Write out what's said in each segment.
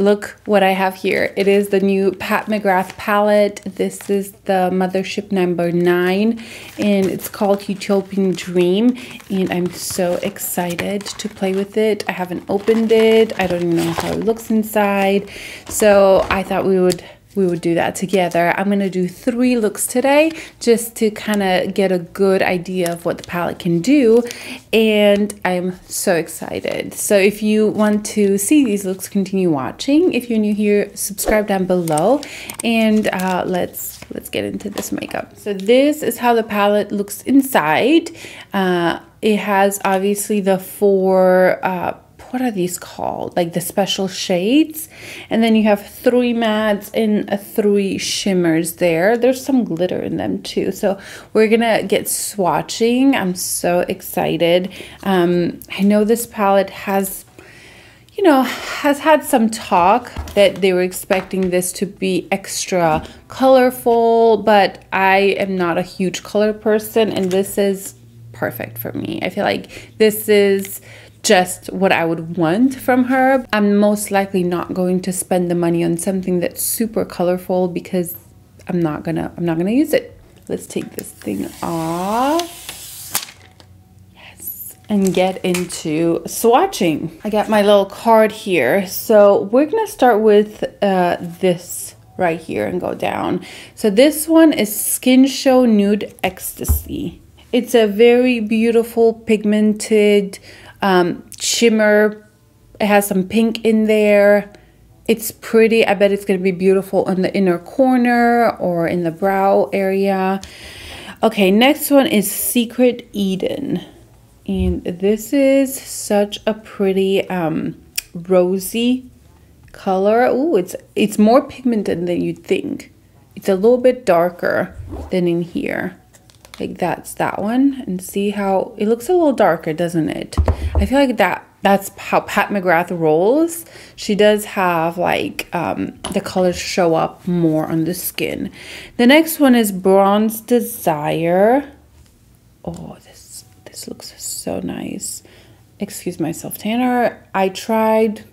look what I have here. It is the new Pat McGrath palette. This is the Mothership #9 and it's called Huetopian Dream, and I'm so excited to play with it. I haven't opened it. I don't even know how it looks inside. So I thought we would do that together. I'm gonna do 3 looks today just to kind of get a good idea of what the palette can do, and I'm so excited. So if you want to see these looks, continue watching. If you're new here, subscribe down below, and let's get into this makeup. So this is how the palette looks inside. It has obviously the 4 what are these called? Like the special shades. And then you have 3 mattes and 3 shimmers there. There's some glitter in them too. So we're gonna get swatching. I'm so excited. I know this palette has had some talk that they were expecting this to be extra colorful, but I am not a huge color person, and this is perfect for me. I feel like this is just what I would want from her. I'm most likely not going to spend the money on something that's super colorful because I'm not gonna use it. Let's take this thing off. Yes, and get into swatching. I got my little card here. So we're gonna start with this right here and go down. So this one is Skin Show Nude Ecstasy. It's a very beautiful pigmented shimmer. It has some pink in there. It's pretty. I bet it's going to be beautiful in the inner corner or in the brow area. Okay, next one is Secret Eden, and this is such a pretty rosy color. Ooh, it's more pigmented than you'd think. It's a little bit darker than in here. Like that's that one, and see how it looks a little darker, doesn't it? I feel like that's how Pat McGrath rolls. She does have like the colors show up more on the skin. The next one is Bronze Desire. Oh, this looks so nice. Excuse my self-tanner. I tried.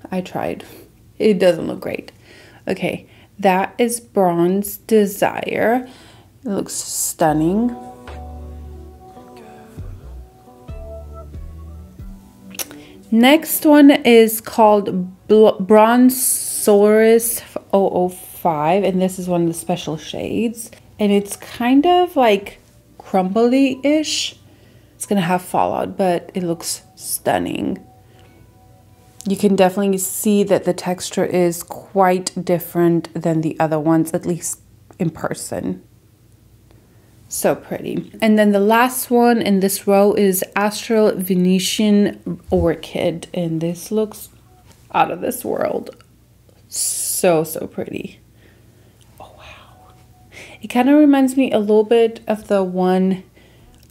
It doesn't look great. Okay, that is Bronze Desire. It looks stunning. Next one is called Bronzosaurus 005, and this is one of the special shades. And it's kind of like crumbly-ish. It's gonna have fallout, but it looks stunning. You can definitely see that the texture is quite different than the other ones, at least in person. So pretty. And then the last one in this row is Astral Venetian Orchid, and this looks out of this world. So pretty. Oh wow. It kind of reminds me a little bit of the one.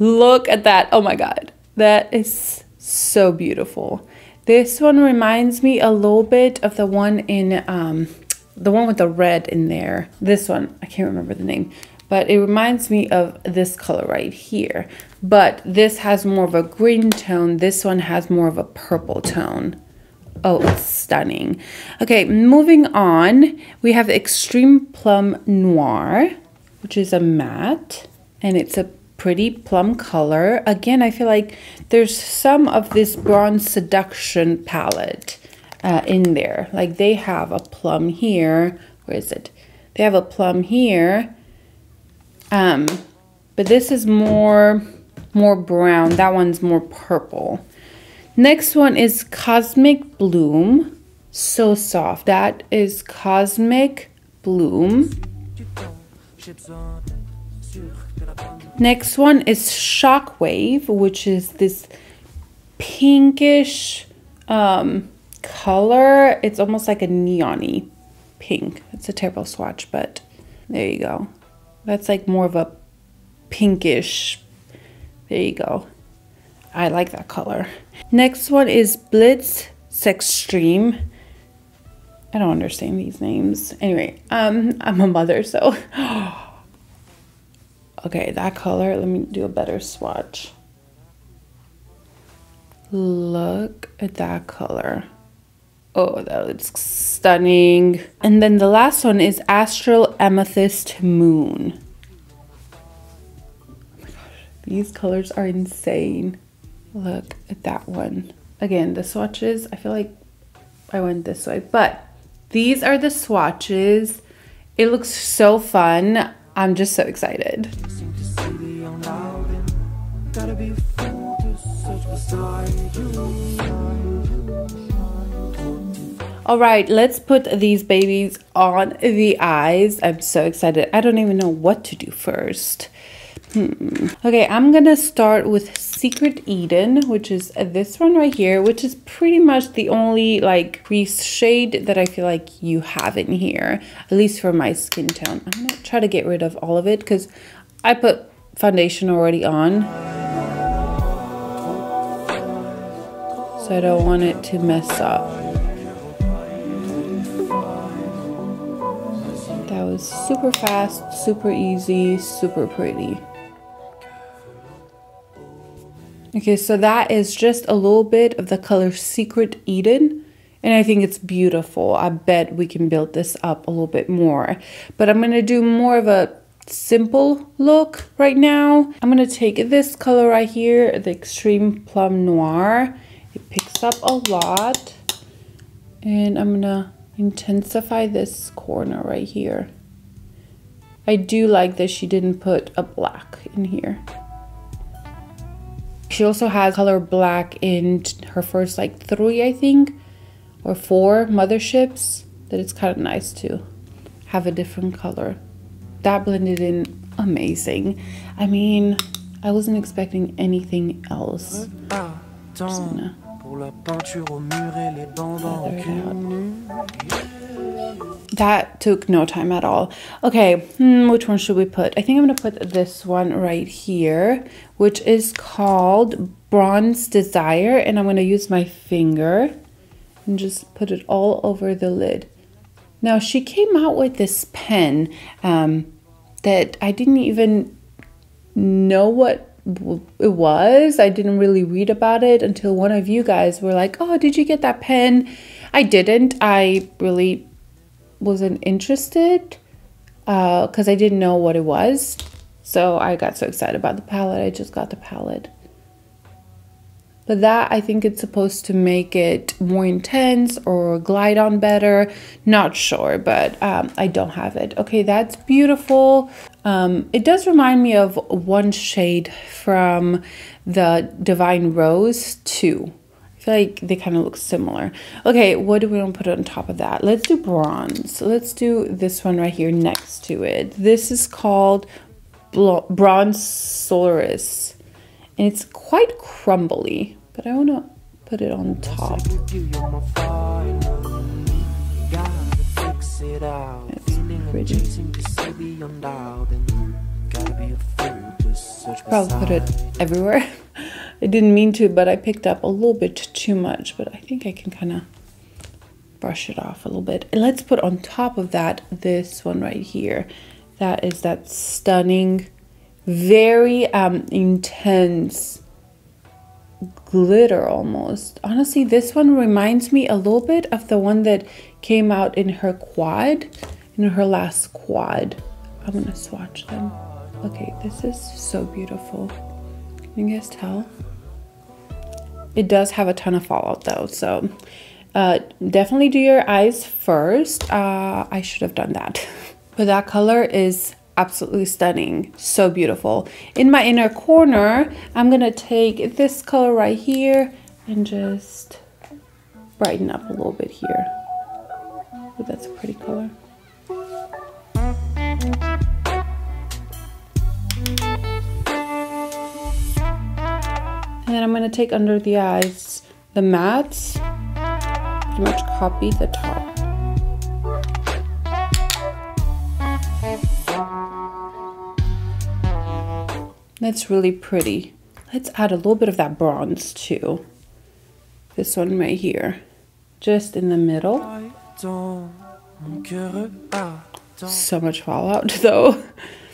Look at that. Oh my god, that is so beautiful. This one reminds me a little bit of the one in the one with the red in there. This one, I can't remember the name, but it reminds me of this color right here. But this has more of a green tone. This one has more of a purple tone. Oh, it's stunning. Okay, moving on. We have Extreme Plum Noir, which is a matte, and it's a pretty plum color. Again, I feel like there's some of this Bronze Seduction palette in there. Like they have a plum here. Where is it? They have a plum here. But this is more brown. That one's more purple. Next one is Cosmic Bloom. So soft. That is Cosmic Bloom. Next one is Shockwave, which is this pinkish color. It's almost like a neon-y pink. It's a terrible swatch, but there you go. That's like more of a pinkish. There you go. I like that color. Next one is Blitz Sextreme. I don't understand these names. Anyway, I'm a mother, so. Okay, that color, let me do a better swatch. Look at that color. Oh, that looks stunning. And then the last one is Astral Amethyst Moon. Oh my gosh, these colors are insane. Look at that one. Again, the swatches, I feel like I went this way, but these are the swatches. It looks so fun. I'm just so excited. All right, let's put these babies on the eyes. I'm so excited. I don't even know what to do first. Okay, I'm gonna start with Secret Eden, which is this one right here, which is pretty much the only like crease shade that I feel like you have in here, at least for my skin tone. I'm gonna try to get rid of all of it because I put foundation already on, so I don't want it to mess up. That was super fast, super easy, super pretty. Okay, so that is just a little bit of the color Secret Eden, and I think it's beautiful. I bet we can build this up a little bit more, but I'm gonna do more of a simple look right now. I'm gonna take this color right here, the Extreme Plum Noir. It picks up a lot, and I'm gonna intensify this corner right here. I do like that she didn't put a black in here. She also has color black in her first like 3, I think, or 4 motherships, that it's kind of nice to have a different color. That blended in amazing. I mean, I wasn't expecting anything else. Just gonna feather it out. That took no time at all. Okay, which one should we put? I think I'm gonna put this one right here, which is called Bronze Desire, and I'm gonna use my finger and just put it all over the lid. Now, she came out with this pen that I didn't even know what it was. I didn't really read about it until one of you guys were like, oh, did you get that pen? I didn't. I really wasn't interested because I didn't know what it was. So I got so excited about the palette. I just got the palette. But that, I think it's supposed to make it more intense or glide on better. Not sure, but I don't have it. Okay, that's beautiful. It does remind me of one shade from the Divine Rose 2. I feel like they kind of look similar. Okay, what do we want to put on top of that? Let's do bronze. Let's do this one right here next to it. This is called Bronze Solaris, and it's quite crumbly, but I want to put it on top. It's pretty. Probably put it everywhere. I didn't mean to, but I picked up a little bit too much, but I think I can kind of brush it off a little bit. And let's put on top of that this one right here. That is that stunning, very intense glitter almost. Honestly, this one reminds me a little bit of the one that came out in her quad, in her last quad. I'm gonna swatch them. Okay, this is so beautiful. Can you guys tell? It does have a ton of fallout though, so definitely do your eyes first. I should have done that. But that color is absolutely stunning, so beautiful. In my inner corner, I'm gonna take this color right here and just brighten up a little bit here. Oh, that's a pretty color. And then I'm going to take under the eyes the mattes, pretty much copy the top. That's really pretty. Let's add a little bit of that bronze too. This one right here, just in the middle. So much fallout though.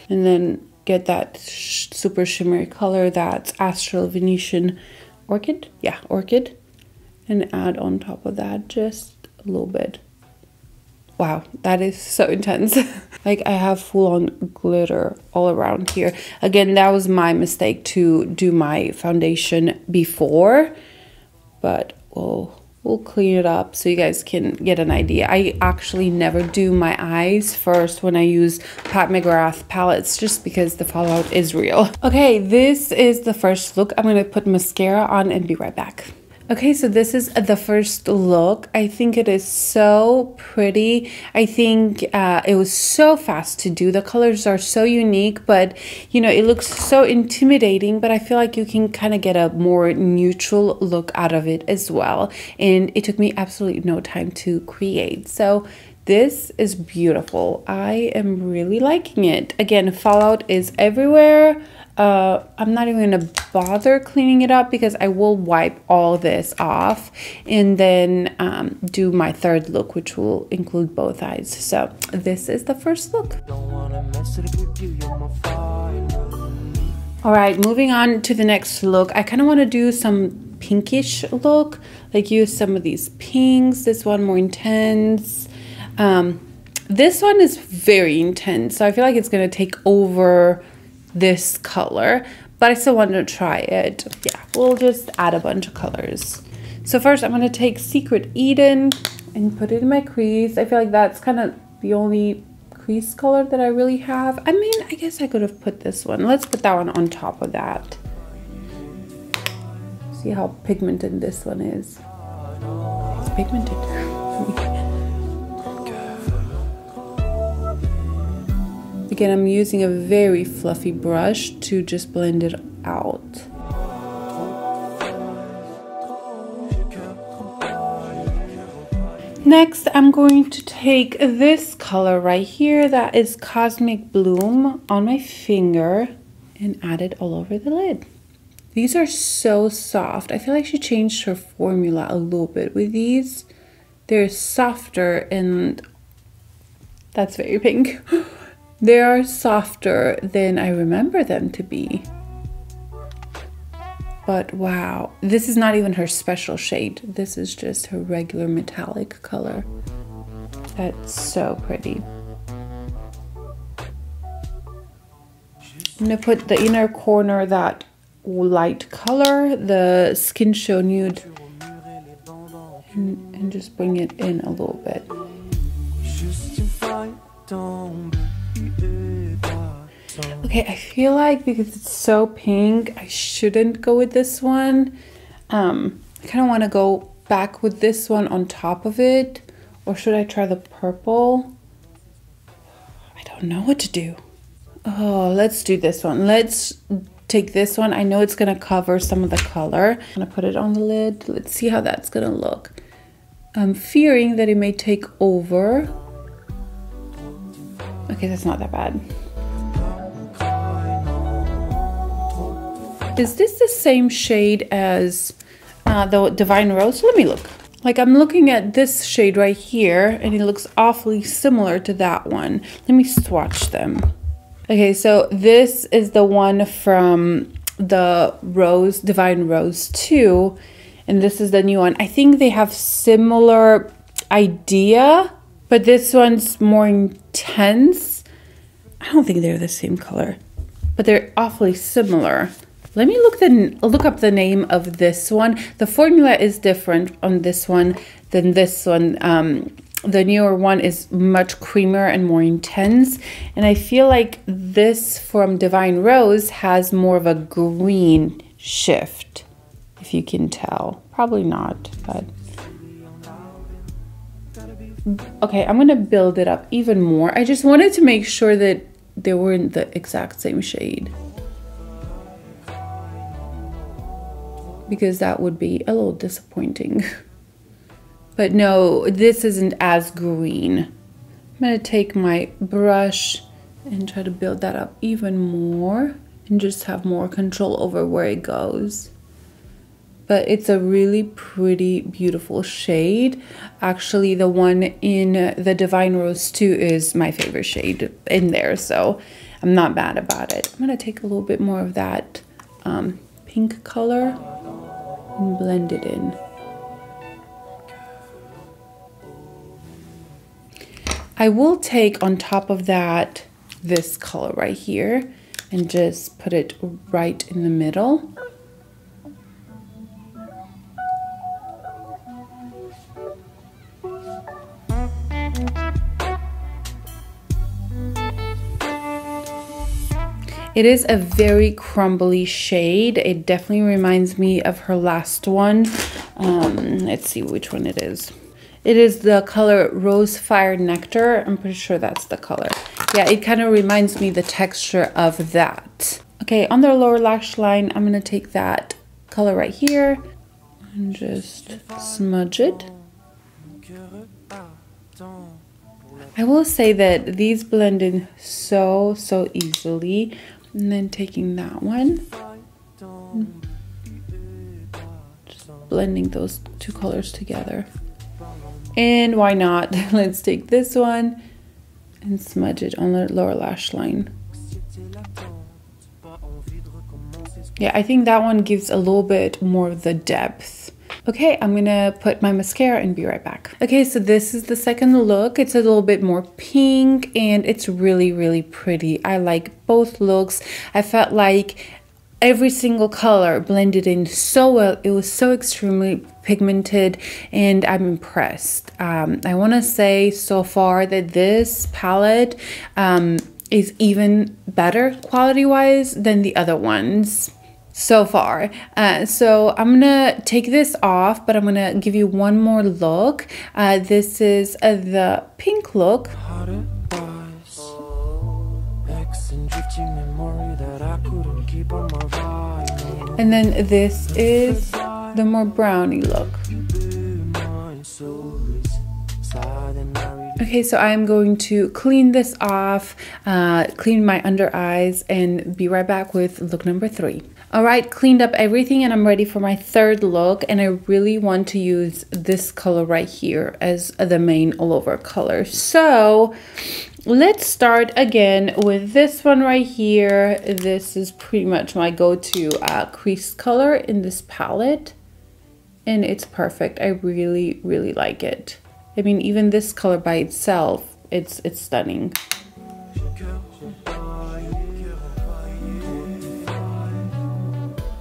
And then get that super shimmery color, that's Astral Venetian Orchid. Yeah, Orchid. And add on top of that just a a little bit. Wow, that is so intense. Like I have full-on glitter all around here. Again, that was my mistake to do my foundation before, but we'll clean it up so you guys can get an idea. I actually never do my eyes first when I use Pat McGrath palettes just because the fallout is real. Okay, this is the first look. I'm gonna put mascara on and be right back. Okay, so this is the first look. I think it is so pretty. I think it was so fast to do. The colors are so unique, but you know, it looks so intimidating, but I feel like you can kind of get a more neutral look out of it as well. And it took me absolutely no time to create. So this is beautiful. I am really liking it. Again, fallout is everywhere. I'm not even gonna bother cleaning it up because I will wipe all this off and then do my third look, which will include both eyes. So this is the first look. All right, moving on to the next look. I kind of want to do some pinkish look, like use some of these pinks. This one more intense. This one is very intense, so I feel like it's gonna take over this color, but I still want to try it. Yeah, we'll just add a bunch of colors. So first I'm going to take Secret Eden and put it in my crease. I feel like that's kind of the only crease color that I really have. I mean, I guess I could have put this one. Let's put that one on top of that. See how pigmented this one is. It's pigmented. Again, I'm using a very fluffy brush to just blend it out. Next, I'm going to take this color right here, that is Cosmic Bloom, on my finger and add it all over the lid. These are so soft. I feel like she changed her formula a little bit with these. They're softer and that's very pink. They are softer than I remember them to be. But wow, this is not even her special shade. This is just her regular metallic color. That's so pretty. I'm gonna put the inner corner, that light color, the Skin Show Nude, and just bring it in a little bit. Okay, I feel like because it's so pink, I shouldn't go with this one. I kind of want to go back with this one on top of it. Or should I try the purple? I don't know what to do. Oh, let's do this one. Let's take this one. I know it's going to cover some of the color. I'm going to put it on the lid. Let's see how that's going to look. I'm fearing that it may take over. Okay, that's not that bad. Is this the same shade as the Divine Rose? Let me look. Like, I'm looking at this shade right here and it looks awfully similar to that one. Let me swatch them. Okay, so this is the one from the Rose, Divine Rose 2, and this is the new one. I think they have similar idea, but this one's more intense. I don't think they're the same color, but they're awfully similar. Let me look up the name of this one. The formula is different on this one than this one. The newer one is much creamier and more intense. And I feel like this from Divine Rose has more of a green shift, if you can tell. Probably not, but... Okay, I'm gonna build it up even more. I just wanted to make sure that they weren't the exact same shade, because that would be a little disappointing. But no, this isn't as green. I'm gonna take my brush and try to build that up even more and just have more control over where it goes. But it's a really pretty, beautiful shade. Actually, the one in the Divine Rose 2 is my favorite shade in there, so I'm not mad about it. I'm gonna take a little bit more of that pink color and blend it in. I will take on top of that this color right here and just put it right in the middle. It is a very crumbly shade. It definitely reminds me of her last one. Let's see which one it is. It is the color Rose Fire Nectar. I'm pretty sure that's the color. Yeah, it kind of reminds me the texture of that. Okay, on the lower lash line, I'm gonna take that color right here and just smudge it. I will say that these blend in so easily. And then taking that one, just blending those two colors together. And why not? Let's take this one and smudge it on the lower lash line. Yeah, I think that one gives a little bit more of the depth. Okay, I'm gonna put my mascara and be right back. Okay, so this is the second look. It's a little bit more pink and it's really pretty. I like both looks. I felt like every single color blended in so well. It was so extremely pigmented and I'm impressed. I wanna say so far that this palette is even better quality-wise than the other ones so far. So I'm gonna take this off, but I'm gonna give you one more look. This is the pink look. And then this is the more brownie look. Okay, so I'm going to clean this off, clean my under eyes, and be right back with look number 3. All right, cleaned up everything and I'm ready for my third look, and I really want to use this color right here as the main all over color. So let's start again with this one right here. This is pretty much my go-to crease color in this palette, and it's perfect. I really like it. I mean, even this color by itself, it's stunning.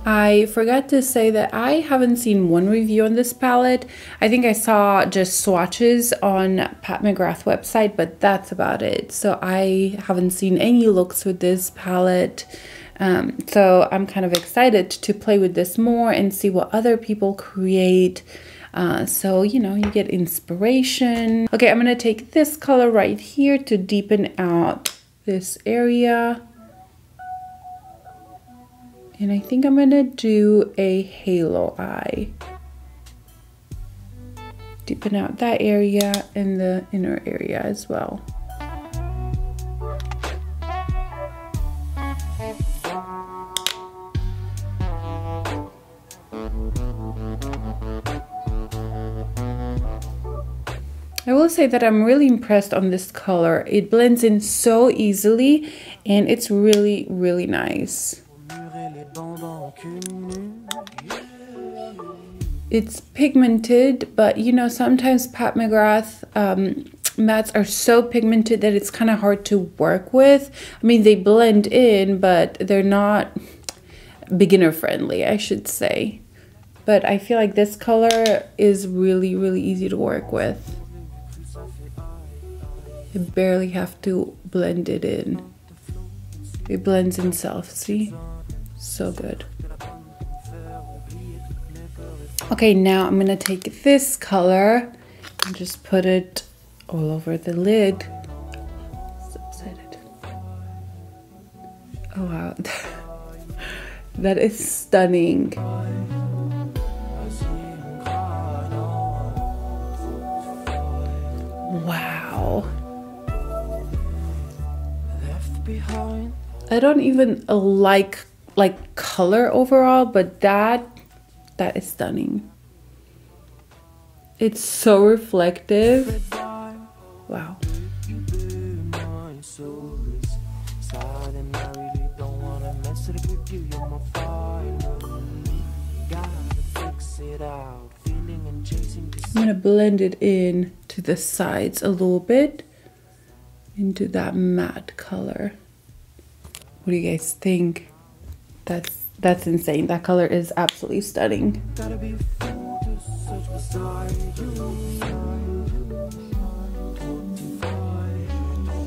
I forgot to say that I haven't seen one review on this palette. I think I saw just swatches on Pat McGrath website, but that's about it. So I haven't seen any looks with this palette. So I'm kind of excited to play with this more and see what other people create. So, you know, you get inspiration. Okay, I'm gonna take this color right here to deepen out this area. And I think I'm gonna do a halo eye. Deepen out that area and the inner area as well. I will say that I'm really impressed on this color. It blends in so easily and it's really nice. It's pigmented, but you know, sometimes Pat McGrath mattes are so pigmented that it's kind of hard to work with. I mean, they blend in, but they're not beginner friendly, I should say. But I feel like this color is really easy to work with. You barely have to blend it in. It blends in itself, see? So good. Okay, now I'm gonna take this color and just put it all over the lid. So excited. Oh wow, that is stunning. Wow. I don't even like color overall, but that is stunning. It's so reflective. Wow. I'm gonna blend it in to the sides a little bit. into that matte color. What do you guys think? That's insane. That color is absolutely stunning.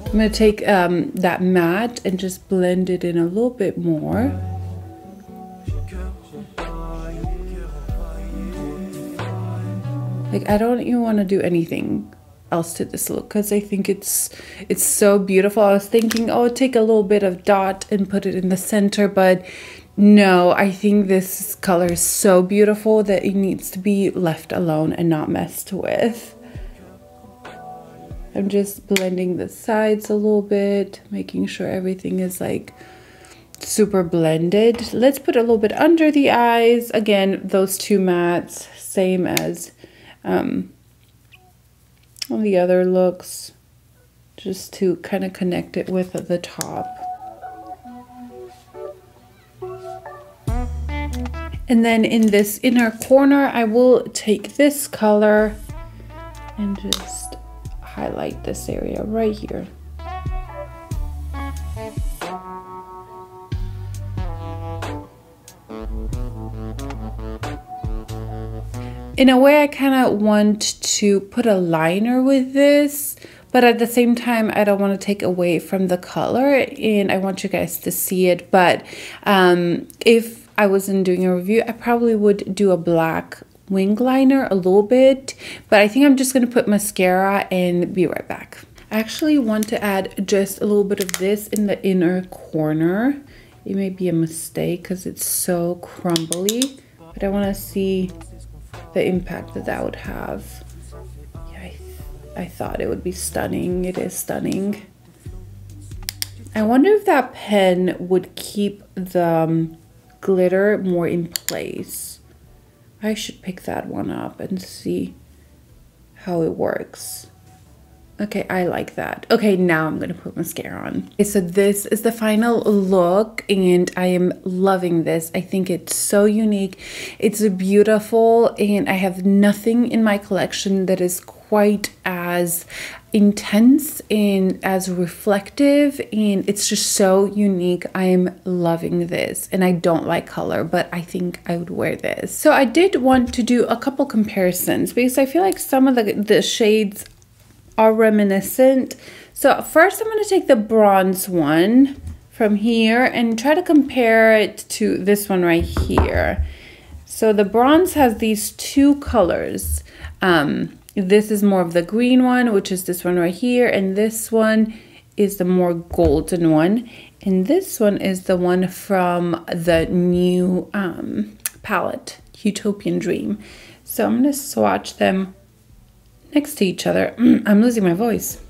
I'm gonna take that matte and just blend it in a little bit more. Like, I don't even want to do anything else to this look because I think it's so beautiful. I was thinking, oh, take a little bit of dot and put it in the center, but no, I think this color is so beautiful that it needs to be left alone and not messed with. I'm just blending the sides a little bit, making sure everything is like super blended. Let's put a little bit under the eyes. Again, those two mattes, same as all the other looks, just to kind of connect it with the top. And then in this inner corner, I will take this color and just highlight this area right here. In a way, I kind of want to put a liner with this, but at the same time, I don't want to take away from the color, and I want you guys to see it. But if I wasn't doing a review, I probably would do a black wing liner a little bit, but I think I'm just going to put mascara and be right back. I actually want to add just a little bit of this in the inner corner. It may be a mistake because it's so crumbly, but I want to see the impact that that would have. Yeah, I thought it would be stunning. It is stunning. I wonder if that pen would keep the glitter more in place. I should pick that one up and see how it works. Okay, I like that. Okay, now I'm gonna put mascara on. Okay, so this is the final look and I am loving this. I think it's so unique. It's beautiful and I have nothing in my collection that is quite as intense and as reflective, and it's just so unique. I am loving this and I don't like color, but I think I would wear this. So I did want to do a couple comparisons because I feel like some of the shades are reminiscent. So first I'm going to take the bronze one from here and try to compare it to this one right here. So the bronze has these two colors. This is more of the green one, which is this one right here, and this one is the more golden one, and this one is the one from the new palette, Huetopian Dream. So I'm going to swatch them next to each other. I'm losing my voice.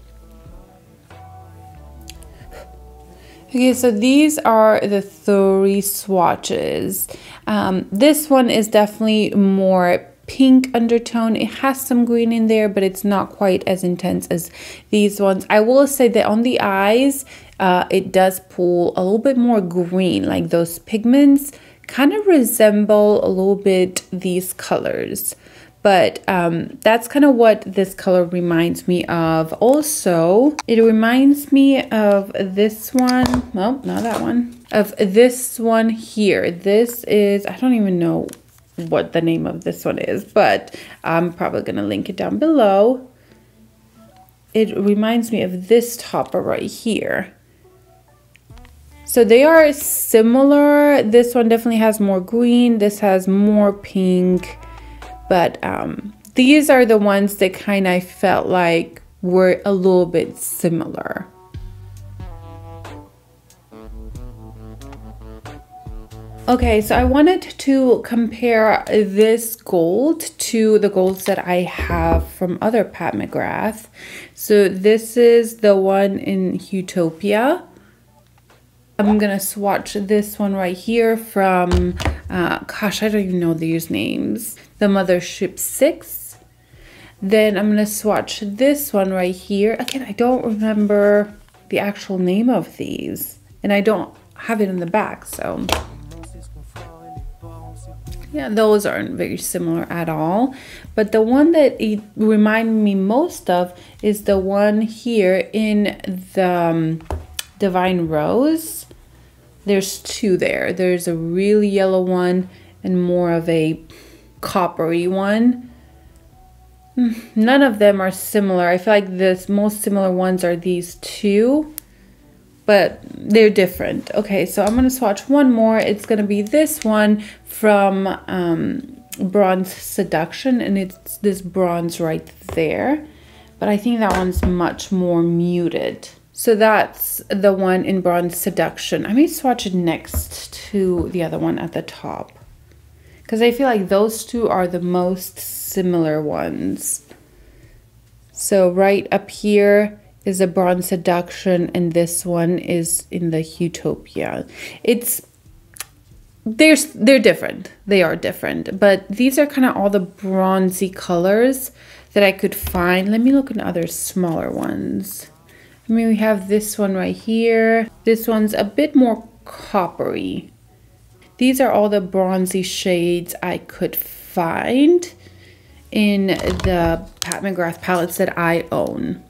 Okay, so these are the 3 swatches. This one is definitely more pink undertone. It has some green in there, but it's not quite as intense as these ones. I will say that on the eyes, it does pull a little bit more green, like those pigments kind of resemble a little bit these colors. But that's kind of what this color reminds me of. Also, it reminds me of this one. Well, not that one. Of this one here. This is, I don't even know what the name of this one is, but I'm probably going to link it down below. It reminds me of this topper right here. So they are similar. This one definitely has more green. This has more pink. But these are the ones that kind of felt like were a little bit similar. Okay, so I wanted to compare this gold to the golds that I have from other Pat McGrath. So this is the one in Huetopia. I'm gonna swatch this one right here from, gosh, I don't even know these names. The Mothership IX. Then I'm gonna swatch this one right here. Again, I don't remember the actual name of these, and I don't have it in the back, so Yeah, those aren't very similar at all. But the one that it reminded me most of is the one here in the Divine Rose. There's two there. There's a really yellow one and more of a coppery one. None of them are similar. I feel like the most similar ones are these two, but they're different. Okay, so I'm gonna swatch one more. It's gonna be this one from Bronze Seduction, and it's this bronze right there. But I think that one's much more muted. So that's the one in Bronze Seduction. I may swatch it next to the other one at the top, because I feel like those two are the most similar ones. So right up here is a Bronze Seduction, and this one is in the Huetopia. They're different. They are different, but these are kind of all the bronzy colors that I could find. Let me look at other smaller ones. I mean, we have this one right here. This one's a bit more coppery. These are all the bronzy shades I could find in the Pat McGrath palettes that I own.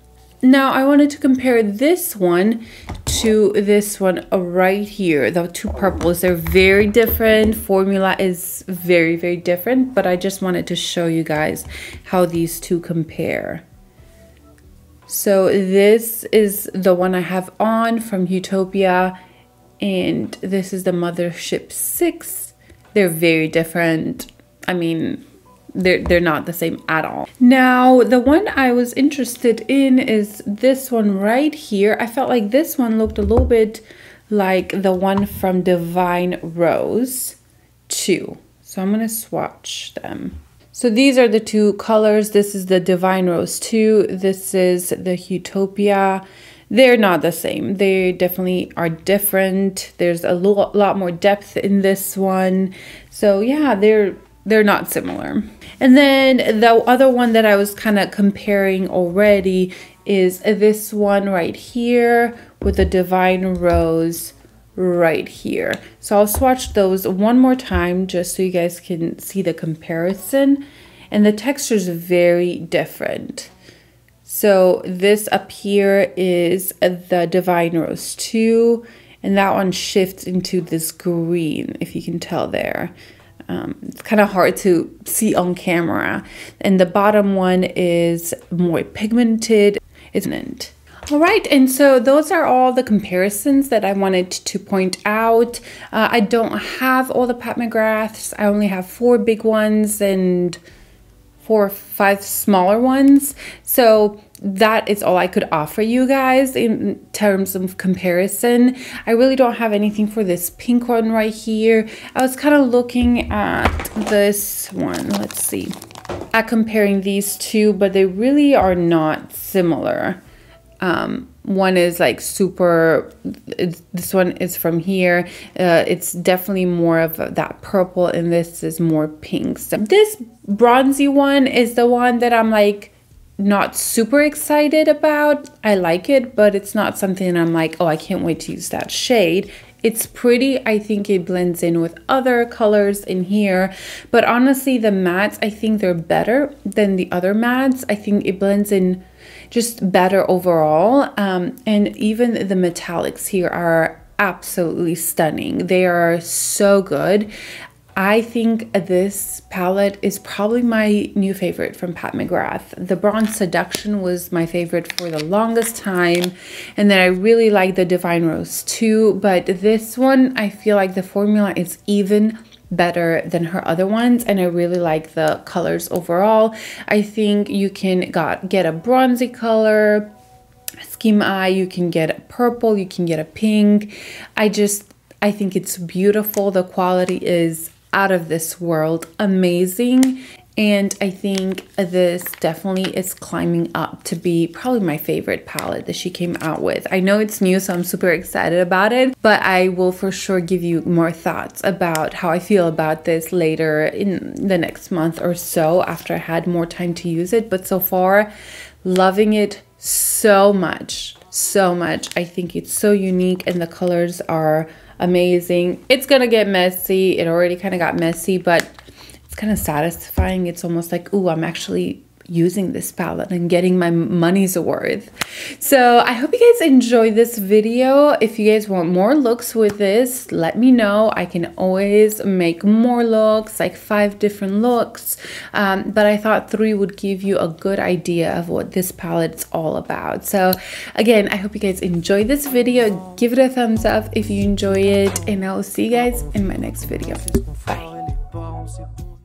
Now I wanted to compare this one to this one right here. The two purples, they're very different. Formula is very, very different, but I just wanted to show you guys how these two compare. So this is the one I have on from Huetopia, and this is the Mothership IX. They're very different. I mean, they're not the same at all. Now, the one I was interested in is this one right here. I felt like this one looked a little bit like the one from Divine Rose too. So I'm gonna swatch them. So these are the two colors. This is the Divine Rose 2. This is the Huetopia. They're not the same. They definitely are different. There's a lot more depth in this one. So yeah, they're not similar. And then the other one that I was kind of comparing already is this one right here with the Divine Rose right here. So I'll swatch those one more time just so you guys can see the comparison. And the texture is very different. So this up here is the Divine Rose 2, and that one shifts into this green, if you can tell there. It's kind of hard to see on camera. And the bottom one is more pigmented, isn't it? All right, and so those are all the comparisons that I wanted to point out. I don't have all the Pat McGraths. I only have 4 big ones and 4 or 5 smaller ones. So that is all I could offer you guys in terms of comparison. I really don't have anything for this pink one right here. I was kind of looking at this one. Let's see. At comparing these two, but they really are not similar. One is like super, this one is from here. It's definitely more of that purple, and this is more pink. So this bronzy one is the one that I'm like not super excited about. I like it, but it's not something I'm like, oh, I can't wait to use that shade. It's pretty. I think it blends in with other colors in here, but honestly the mattes, I think they're better than the other mattes. I think it blends in just better overall, and even the metallics here are absolutely stunning. They are so good. I think this palette is probably my new favorite from Pat McGrath. The Bronze Seduction was my favorite for the longest time, and then I really like the Divine Rose too, but this one, I feel like the formula is even better than her other ones, and I really like the colors overall. I think you can get a bronzy color, Scheme Eye, you can get a purple, you can get a pink. I think it's beautiful. The quality is out of this world, amazing. And I think this definitely is climbing up to be probably my favorite palette that she came out with. I know it's new, so I'm super excited about it, but I will for sure give you more thoughts about how I feel about this later in the next month or so after I had more time to use it. But so far, loving it so much, so much. I think it's so unique and the colors are amazing. It's gonna get messy. It already kind of got messy, but kind of satisfying. It's almost like, ooh, I'm actually using this palette and getting my money's worth. So I hope you guys enjoy this video. If you guys want more looks with this, let me know. I can always make more looks, like 5 different looks, but I thought 3 would give you a good idea of what this palette's all about. So again, I hope you guys enjoy this video. Give it a thumbs up if you enjoy it, and I will see you guys in my next video. Bye.